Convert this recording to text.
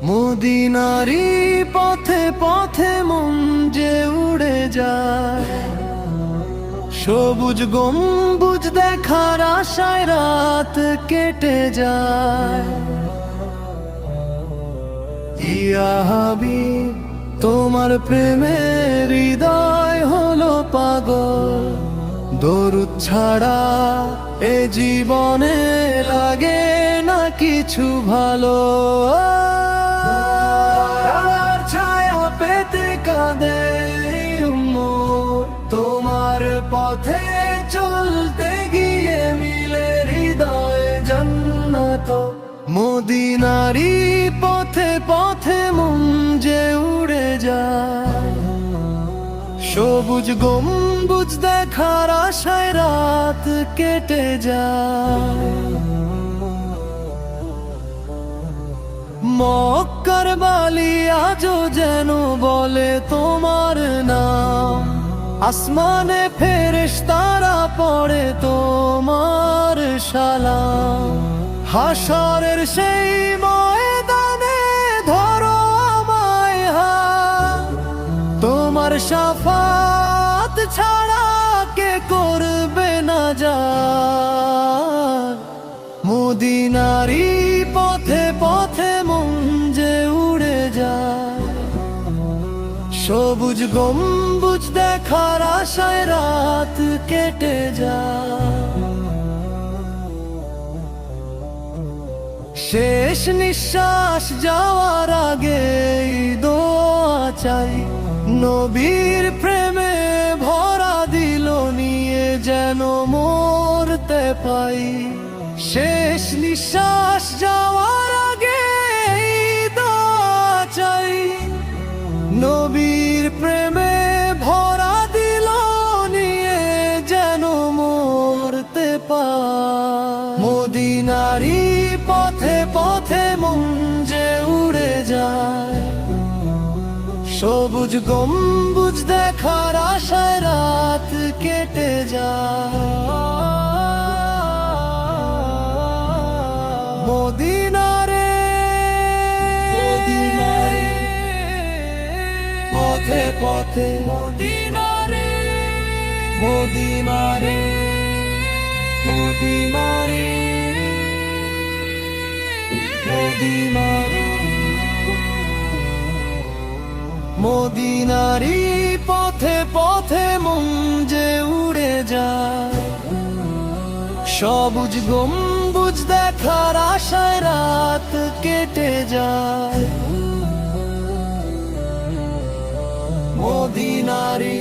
মদিনারি পথে পথে মন যে উড়ে যায়, সবুজ গম্বুজ দেখার আশায় রাত কেটে যায়। ইয়া হাবিব তোমার প্রেমে হৃদয় হলো পাগল, দরুদ ছাড়া এ জীবনে লাগে না কিছু ভালো। ছায়া পেতে কাঁদে উম্মত, তোমার পথে চলতে গিয়ে মিলে হৃদয় জান্নাত। মদিনারি পথে পথে মন যে উড়ে যায়, সবুজ গম্বুজ দেখার আশায় রাত কেটে যায়। মক্কার বালি আজও যেন বলে তোমার নাম, আসমানে ফেরেশতারা পড়ে তোমার সালাম। হাশরের সেই ময়দানে ধরো আমায় হাত, তোমার শাফাত ছাড়া কে করবে না জাত। মদিনারি পথে পথে মন যে উড়ে যায়, সবুজ গম্বুজ দেখার আশায় রাত কেটে যায়। শেষ নিঃশ্বাস যাওয়ার আগে দোয়া চাই, নবীর প্রেমে ভরা দিল নিয়ে যেন মরতে পাই। শেষ নিঃশ্বাস যাওয়ার আগে দোয়া চাই, নবীর প্রেমে ভরা দিল নিয়ে যেন মরতে পাই। মদিনারি পথে পথে মন যে উড়ে যায়, সবুজ গম্বুজ দেখার আশায় রাত কেটে যায়। মদিনারে পথে পথে মদিনারে, মদিনারে মদিনারে মদিনারে। মদিনারি পথে পথে মন যে উড়ে যায়, সবুজ গম্বুজ দেখার আশায় রাত কেটে যায়। মদিনারি